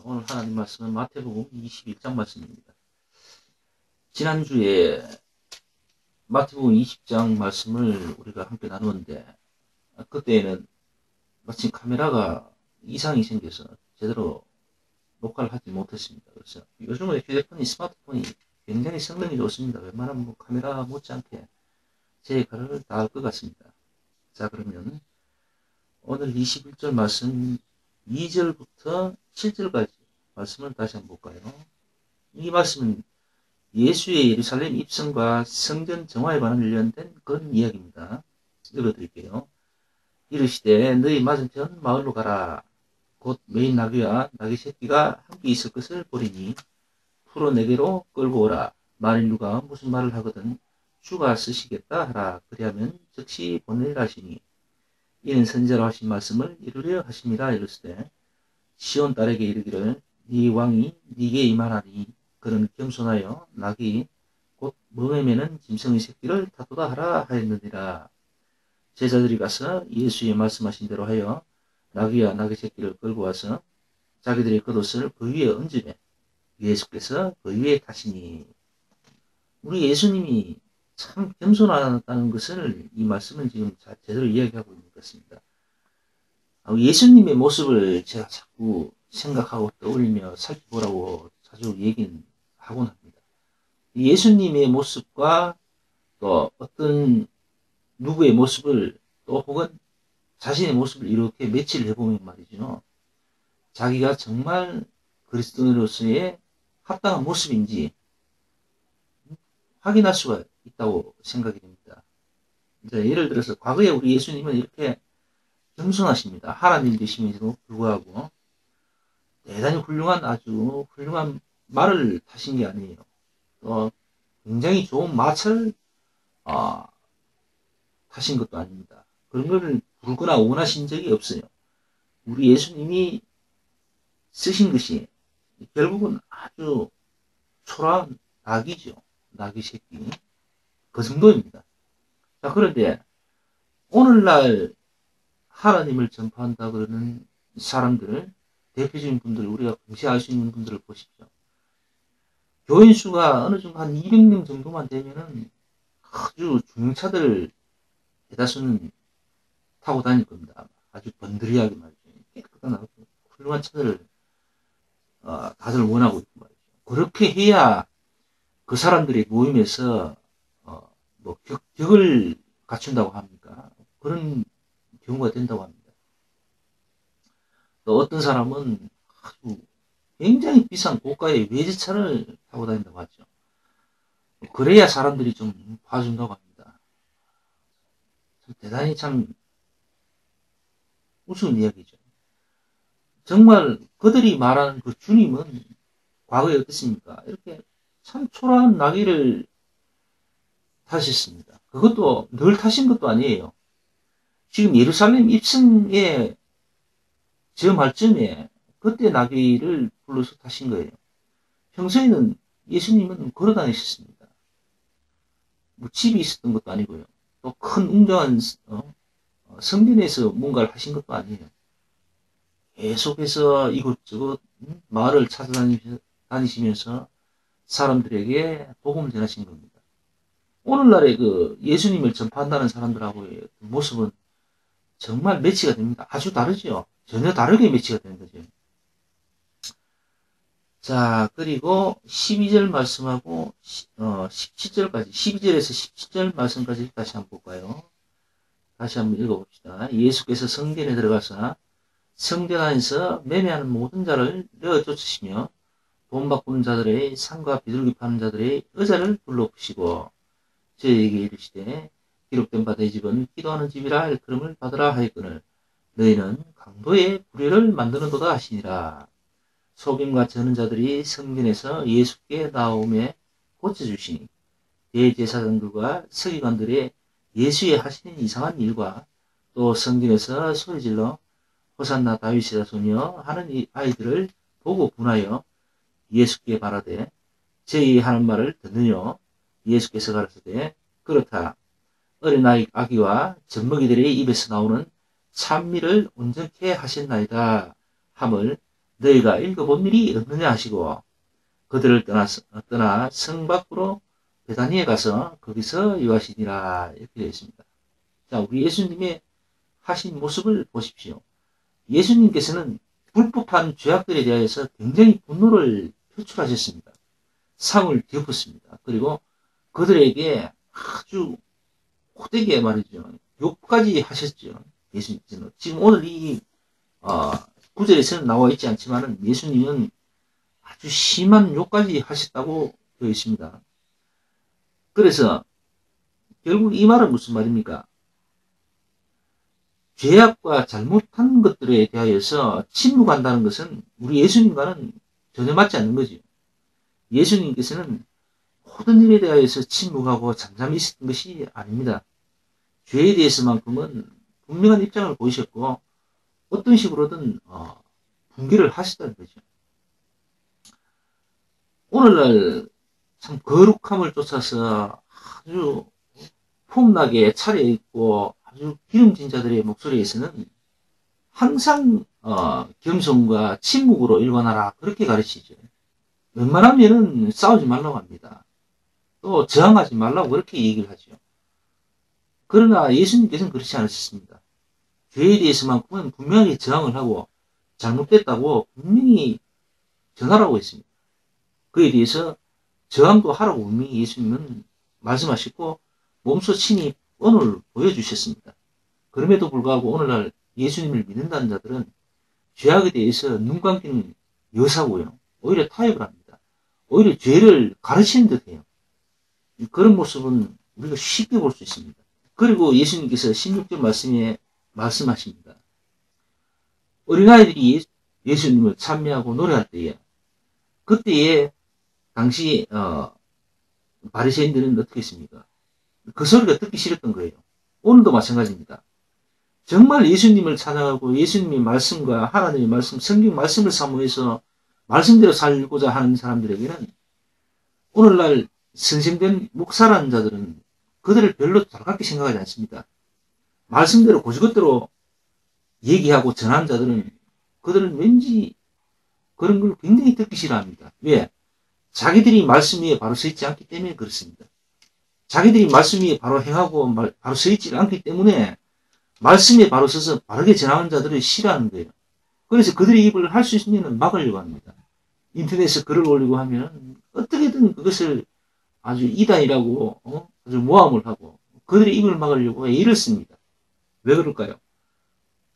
오늘 하나님 말씀은 마태복음 21장 말씀입니다. 지난주에 마태복음 20장 말씀을 우리가 함께 나누었는데 그때에는 마침 카메라가 이상이 생겨서 제대로 녹화를 하지 못했습니다. 그래서 요즘은 휴대폰이 스마트폰이 굉장히 성능이 좋습니다. 웬만하면 카메라 못지않게 제 역할을 다 할 것 같습니다. 자, 그러면 오늘 21절 말씀 2절부터 7절까지 말씀을 다시 한번 볼까요? 이 말씀은 예수의 예루살렘 입성과 성전 정화에 관련된 그런 이야기입니다. 읽어드릴게요. 이르시되 너희 맞은편 마을로 가라. 곧 메인 나귀와 나귀 새끼가 함께 있을 것을 보리니 풀어 내게로 끌고 오라. 만일 누가 무슨 말을 하거든 주가 쓰시겠다 하라. 그리하면 즉시 보내리라 하시니 이는 선지자로 하신 말씀을 이루려 하심이라. 이르시되 시온 딸에게 이르기를 네 왕이 네게 임하나니 그는 겸손하여 나귀 곧 멍에 매는 짐승의 새끼를 타도다 하라 하였느니라. 제자들이 가서 예수의 말씀하신 대로 하여 나귀와 나귀 새끼를 끌고 와서 자기들의 겉옷을 그 위에 얹으매 예수께서 그 위에 타시니. 우리 예수님이 참 겸손하다는 것을 이 말씀은 지금 제대로 이야기하고 있는 것 같습니다. 예수님의 모습을 제가 자꾸 생각하고 떠올리며 살펴보라고 자주 얘기는 하곤 합니다. 예수님의 모습과 또 어떤 누구의 모습을 또 혹은 자신의 모습을 이렇게 매치를 해보면 말이죠. 자기가 정말 그리스도인으로서의 합당한 모습인지 확인할 수가 있다고 생각이 됩니다. 이제 예를 들어서 과거에 우리 예수님은 이렇게 겸손하십니다. 하나님 되심에도 불구하고 대단히 훌륭한 아주 훌륭한 말을 타신 게 아니에요. 또 굉장히 좋은 마차를 타신 것도 아닙니다. 그런 거를 부르거나 원하신 적이 없어요. 우리 예수님이 쓰신 것이 결국은 아주 초라한 나귀죠. 나귀 새끼. 그 정도입니다. 자, 그런데 오늘날 하나님을 전파한다 그러는 사람들을 대표적인 분들, 우리가 금시할 수 있는 분들을 보십시오. 교인 수가 어느 정도 한 200명 정도만 되면은 아주 중형차들 대다수는 타고 다닐 겁니다. 아주 번드리하게 말이죠. 깨끗한 훌륭한 차들을 다들 원하고 있고 말이죠. 그렇게 해야 그 사람들의 모임에서 뭐 격을 갖춘다고 합니까? 그런 경우가 된다고 합니다. 또 어떤 사람은 아주 굉장히 비싼 고가의 외제차를 타고 다닌다고 하죠. 그래야 사람들이 좀 봐준다고 합니다. 대단히 참 우스운 이야기죠. 정말 그들이 말하는 그 주님은 과거에 어떻습니까? 이렇게 참 초라한 나귀를 타셨습니다. 그것도 늘 타신 것도 아니에요. 지금 예루살렘 입성에 저 말쯤에 그때 나귀를 불러서 타신 거예요. 평소에는 예수님은 걸어 다니셨습니다. 뭐 집이 있었던 것도 아니고요. 또 큰 웅장한 성전에서 뭔가를 하신 것도 아니에요. 계속해서 이곳저곳 마을을 찾아다니시면서 사람들에게 복음을 전하신 겁니다. 오늘날의 그 예수님을 전파한다는 사람들하고의 모습은 정말 매치가 됩니다. 아주 다르죠. 전혀 다르게 매치가 되는 거죠. 자, 그리고 12절 말씀하고 17절까지 12절에서 17절 말씀까지 다시 한번 볼까요? 다시 한번 읽어봅시다. 예수께서 성전에 들어가서 성전 안에서 매매하는 모든 자를 내어 쫓으시며 돈 바꾸는 자들의 상과 비둘기 파는 자들의 의자를 불러부시고 저희에게 이르시되 기록된 바 내 집은 기도하는 집이라 일컬음을 받으라 하였거늘 너희는 강도의 불의를 만드는도다 하시니라. 소금과 저는 자들이 성전에서 예수께 나오매 고쳐주시니 대제사장들과 서기관들의 예수의 하시는 이상한 일과 또 성전에서 소리질러 호산나 다윗의 자손이여 하는 이 아이들을 보고 분하여 예수께 말하되 저희 하는 말을 듣느뇨. 예수께서 가르치되 그렇다. 어린아이 아기와 젖먹이들의 입에서 나오는 찬미를 온전케 하셨나이다 함을 너희가 읽어본 일이 없느냐 하시고 그들을 떠나 성 밖으로 베다니에 가서 거기서 유하시니라 이렇게 되어 있습니다. 자, 우리 예수님의 하신 모습을 보십시오. 예수님께서는 불법한 죄악들에 대하여서 굉장히 분노를 표출하셨습니다. 상을 뒤엎었습니다. 그리고 그들에게 아주 호되게 말이죠. 욕까지 하셨죠. 예수님께서는. 지금 오늘 이 구절에서는 나와 있지 않지만 예수님은 아주 심한 욕까지 하셨다고 되어 있습니다. 그래서 결국 이 말은 무슨 말입니까? 죄악과 잘못한 것들에 대하여서 침묵한다는 것은 우리 예수님과는 전혀 맞지 않는 거죠. 예수님께서는 모든 일에 대하여서 침묵하고 잠잠히 있었던 것이 아닙니다. 죄에 대해서만큼은 분명한 입장을 보이셨고 어떤 식으로든 분개를 하셨다는 거죠. 오늘날 참 거룩함을 쫓아서 아주 폼나게 차려입고 아주 기름진 자들의 목소리에서는 항상 겸손과 침묵으로 일관하라 그렇게 가르치죠. 웬만하면은 싸우지 말라고 합니다. 또 저항하지 말라고 그렇게 얘기를 하죠. 그러나 예수님께서는 그렇지 않으셨습니다. 죄에 대해서만큼은 분명히 저항을 하고 잘못됐다고 분명히 전하라고 했습니다. 그에 대해서 저항도 하라고 분명히 예수님은 말씀하셨고 몸소 친히 언어를 보여주셨습니다. 그럼에도 불구하고 오늘날 예수님을 믿는다는 자들은 죄악에 대해서 눈 감기는 여사고요. 오히려 타협을 합니다. 오히려 죄를 가르치는 듯해요. 그런 모습은 우리가 쉽게 볼 수 있습니다. 그리고 예수님께서 16절 말씀에 말씀하십니다. 어린아이들이 예수님을 찬미하고 노래할 때에 그때에 당시 바리새인들은 어떻게 했습니까? 그 소리가 듣기 싫었던 거예요. 오늘도 마찬가지입니다. 정말 예수님을 찬양하고 예수님의 말씀과 하나님의 말씀, 성경 말씀을 사모해서 말씀대로 살고자 하는 사람들에게는 오늘날 선생된 목사라는 자들은 그들을 별로 달갑게 생각하지 않습니다. 말씀대로 고지것대로 얘기하고 전하는 자들은 그들은 왠지 그런 걸 굉장히 듣기 싫어합니다. 왜? 자기들이 말씀 위에 바로 서 있지 않기 때문에 그렇습니다. 자기들이 말씀 위에 바로 행하고 바로 서 있지 않기 때문에 말씀에 바로 서서 바르게 전하는 자들을 싫어하는 거예요. 그래서 그들의 입을 할 수 있으면 막으려고 합니다. 인터넷에 글을 올리고 하면 어떻게든 그것을 아주 이단이라고 아주 모함을 하고 그들의 입을 막으려고 애를 씁니다. 왜 그럴까요?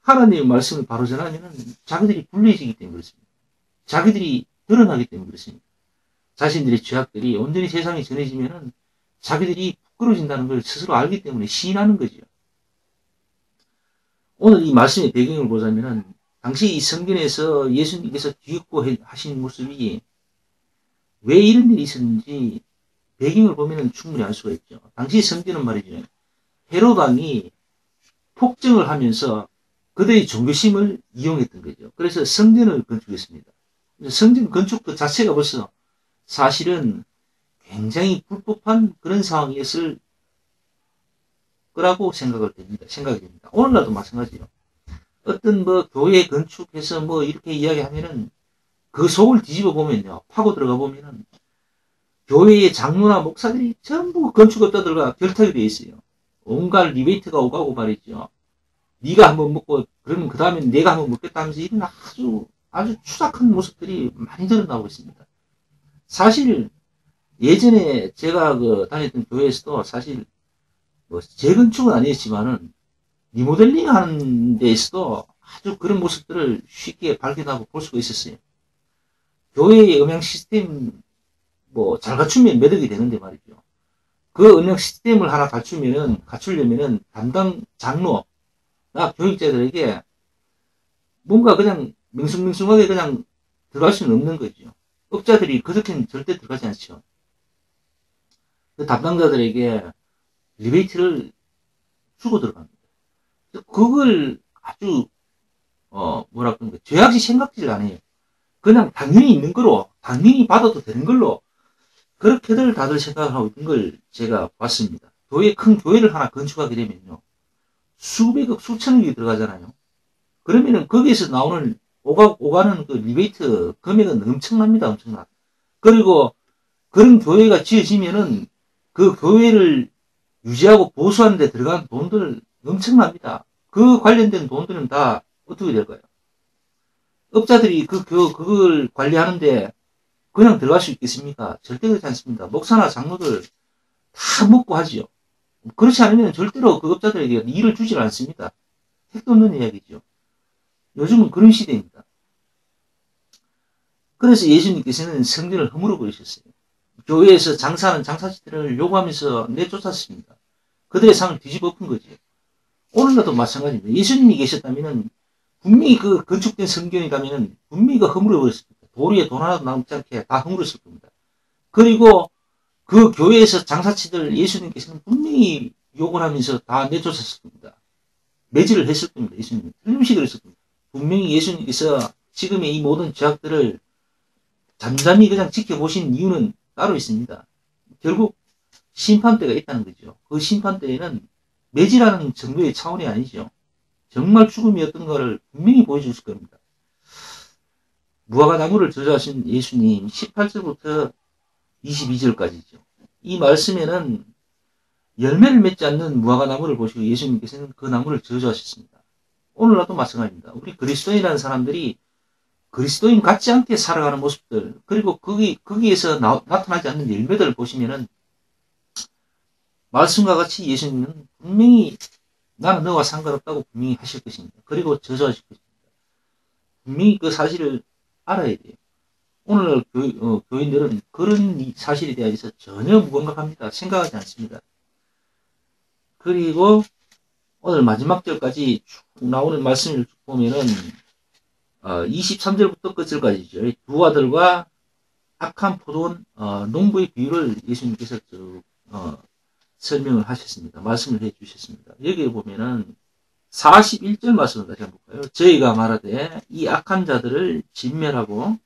하나님의 말씀을 바로 전하면 자기들이 불리해지기 때문에 그렇습니다. 자기들이 드러나기 때문에 그렇습니다. 자신들의 죄악들이 온전히 세상에 전해지면 자기들이 부끄러워진다는 걸 스스로 알기 때문에 시인하는 거죠. 오늘 이 말씀의 배경을 보자면 당시 이 성경에서 예수님께서 뒤엎고 하신 모습이 왜 이런 일이 있었는지 배경을 보면 충분히 알 수가 있죠. 당시 성경은 말이죠. 헤롯 왕이 폭정을 하면서 그들의 종교심을 이용했던 거죠. 그래서 성전을 건축했습니다. 성전 건축 그 자체가 벌써 사실은 굉장히 불법한 그런 상황이었을 거라고 생각이 됩니다. 오늘날도 마찬가지예요. 어떤 교회 건축해서 이렇게 이야기하면은 그 속을 뒤집어 보면요. 파고 들어가 보면은 교회의 장로나 목사들이 전부 건축업자들과 결탁이 되어 있어요. 온갖 리베이트가 오가고 말이죠. 네가 한번 먹고 그러면 그 다음에 내가 한번 먹겠다 하면서 이런 아주 추악한 모습들이 많이 드러나고 있습니다. 사실 예전에 제가 다녔던 교회에서도 사실 재건축은 아니었지만은 리모델링 하는 데에서도 아주 그런 모습들을 쉽게 발견하고 볼 수가 있었어요. 교회의 음향 시스템 잘 갖추면 매덕이 되는데 말이죠. 그 음향 시스템을 하나 갖추려면은 담당 장로나 교육자들에게 뭔가 그냥 맹숭맹숭하게 그냥 들어갈 수는 없는 거죠. 업자들이 그렇게는 절대 들어가지 않죠. 그 담당자들에게 리베이트를 주고 들어갑니다. 그걸 아주 죄악시 생각지를 안 해요. 그냥 당연히 있는 거로 당연히 받아도 되는 걸로 그렇게들 다들 생각하고 있는 걸 제가 봤습니다. 큰 교회를 하나 건축하게 되면요. 수백억 수천억이 들어가잖아요. 그러면은 거기에서 나오는 오가는 그 리베이트 금액은 엄청납니다. 엄청나. 그리고 그런 교회가 지어지면은 그 교회를 유지하고 보수하는 데 들어가는 돈들 엄청납니다. 그 관련된 돈들은 다 어떻게 될까요? 업자들이 그걸 관리하는데 그냥 들어갈 수 있겠습니까? 절대 그렇지 않습니다. 목사나 장로들 다 먹고 하지요. 그렇지 않으면 절대로 그 업자들에게 일을 주질 않습니다. 택도 없는 이야기죠. 요즘은 그런 시대입니다. 그래서 예수님께서는 성전을 허물어 버리셨어요. 교회에서 장사하는 장사치들을 요구하면서 내쫓았습니다. 그들의 상을 뒤집어 엎은 거죠. 오늘날도 마찬가지입니다. 예수님이 계셨다면 분명히 그 건축된 성전이 가면은 분명히 그 허물어 버렸을 겁니다. 도리에 돈 하나도 남지 않게 다 허물었을 겁니다. 그리고 그 교회에서 장사치들 예수님께서는 분명히 욕을 하면서 다 내쫓았을 겁니다. 매질을 했을 겁니다. 예수님은 틀림없이 그랬을 겁니다. 분명히 예수님께서 지금의 이 모든 죄악들을 잠잠히 그냥 지켜보신 이유는 따로 있습니다. 결국 심판대가 있다는 거죠. 그 심판대에는 매질하는 정도의 차원이 아니죠. 정말 죽음이 어떤 거를 분명히 보여주실 겁니다. 무화과 나무를 저주하신 예수님 18절부터 22절까지죠. 이 말씀에는 열매를 맺지 않는 무화과 나무를 보시고 예수님께서는 그 나무를 저주하셨습니다. 오늘날도 마찬가지입니다. 우리 그리스도인이라는 사람들이 그리스도인 같지 않게 살아가는 모습들, 그리고 거기에서 나타나지 않는 열매들을 보시면은 말씀과 같이 예수님은 분명히 나는 너와 상관없다고 분명히 하실 것입니다. 그리고 저주하실 것입니다. 분명히 그 사실을 알아야 돼요. 오늘날 교인들은 그런 사실에 대해서 전혀 무감각합니다. 생각하지 않습니다. 그리고 오늘 마지막 절까지 쭉 나오는 말씀을 보면은 23절부터 끝절까지죠. 두 아들과 악한 포도원 농부의 비유를 예수님께서 설명을 하셨습니다. 말씀을 해 주셨습니다. 여기에 보면은 41절 말씀을 다시 한번 볼까요? 저희가 말하되 이 악한 자들을 진멸하고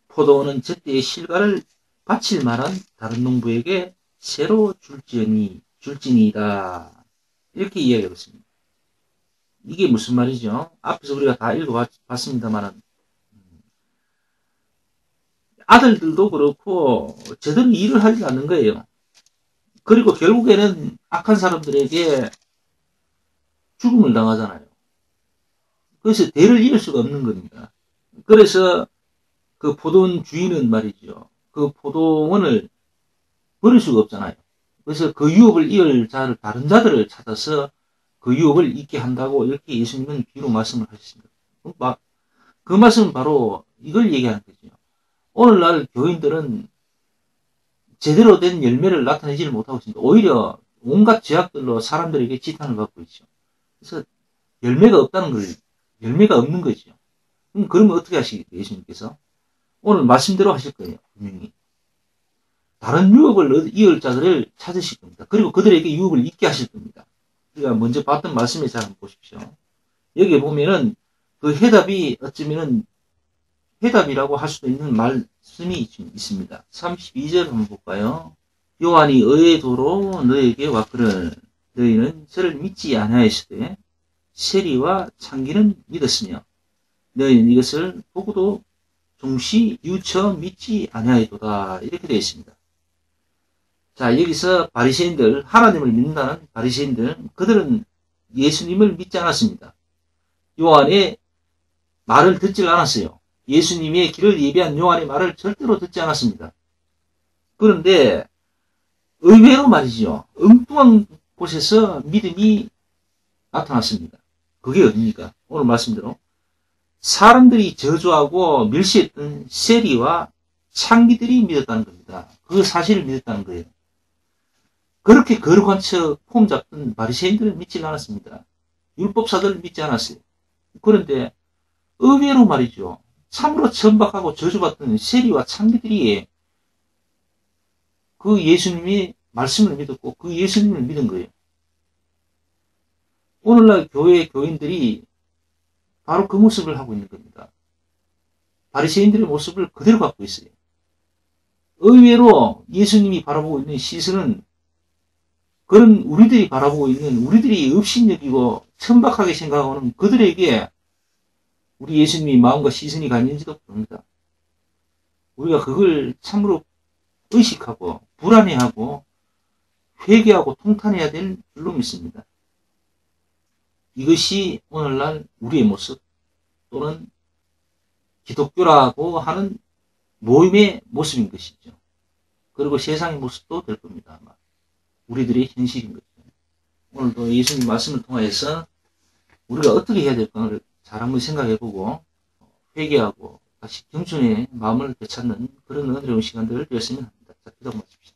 포도원은 저때의 실과를 바칠 만한 다른 농부에게 새로 줄지니이다. 이렇게 이야기하고 있습니다. 이게 무슨 말이죠? 앞에서 우리가 다 읽어봤습니다만 아들들도 그렇고 제대로 일을 하지 않는 거예요. 그리고 결국에는 악한 사람들에게 죽음을 당하잖아요. 그래서 대를 이을 수가 없는 겁니다. 그래서 그 포도원 주인은 말이죠. 그 포도원을 버릴 수가 없잖아요. 그래서 그 유업을 이을 자를 다른 자들을 찾아서 그 유업을 잊게 한다고 이렇게 예수님은 비로 말씀을 하셨습니다. 그 말씀은 바로 이걸 얘기하는 거죠. 오늘날 교인들은 제대로 된 열매를 나타내지를 못하고 있습니다. 오히려 온갖 죄악들로 사람들에게 지탄을 받고 있죠. 그래서 열매가 없는 거죠. 그러면 어떻게 하시겠어요, 예수님께서? 오늘 말씀대로 하실 거예요, 분명히. 다른 유업을 이을 자들을 찾으실 겁니다. 그리고 그들에게 유업을 잊게 하실 겁니다. 우리가 먼저 봤던 말씀에 잘 한번 보십시오. 여기에 보면은 그 해답이 어쩌면은 해답이라고 할 수도 있는 말씀이 있습니다. 32절 한번 볼까요? 요한이 의의 도로 너에게 왔거늘 너희는 저를 믿지 아니하였으되 세리와 창기는 믿었으며 너희는 이것을 보고도 종시 유처 믿지 아니하였도다. 이렇게 되어 있습니다. 자, 여기서 바리새인들, 하나님을 믿는다는 바리새인들, 그들은 예수님을 믿지 않았습니다. 요한의 말을 듣질 않았어요. 예수님의 길을 예비한 요한의 말을 절대로 듣지 않았습니다. 그런데 의외로 말이죠. 엉뚱한 곳에서 믿음이 나타났습니다. 그게 어딥니까? 오늘 말씀대로 사람들이 저주하고 멸시했던 세리와 창기들이 믿었다는 겁니다. 그 사실을 믿었다는 거예요. 그렇게 거룩한 척 폼 잡던 바리새인들을 믿지 않았습니다. 율법사들을 믿지 않았어요. 그런데 의외로 말이죠. 참으로 천박하고 저주받던 세리와 창기들이 그 예수님의 말씀을 믿었고 그 예수님을 믿은 거예요. 오늘날 교인들이 바로 그 모습을 하고 있는 겁니다. 바리새인들의 모습을 그대로 갖고 있어요. 의외로 예수님이 바라보고 있는 시선은 그런 우리들이 바라보고 있는 우리들이 업신여기고 천박하게 생각하는 그들에게 우리 예수님이 마음과 시선이 가는지도 모릅니다. 우리가 그걸 참으로 의식하고 불안해하고 회개하고 통탄해야 될 줄로 믿습니다. 이것이 오늘날 우리의 모습 또는 기독교라고 하는 모임의 모습인 것이죠. 그리고 세상의 모습도 될 겁니다. 아마. 우리들의 현실인 거죠. 오늘도 예수님 말씀을 통해서 우리가 어떻게 해야 될까를 잘 한번 생각해보고 회개하고 다시 겸손의 마음을 되찾는 그런 은혜로운 시간들을 되었으면 합니다. 자, 기도 마십시오.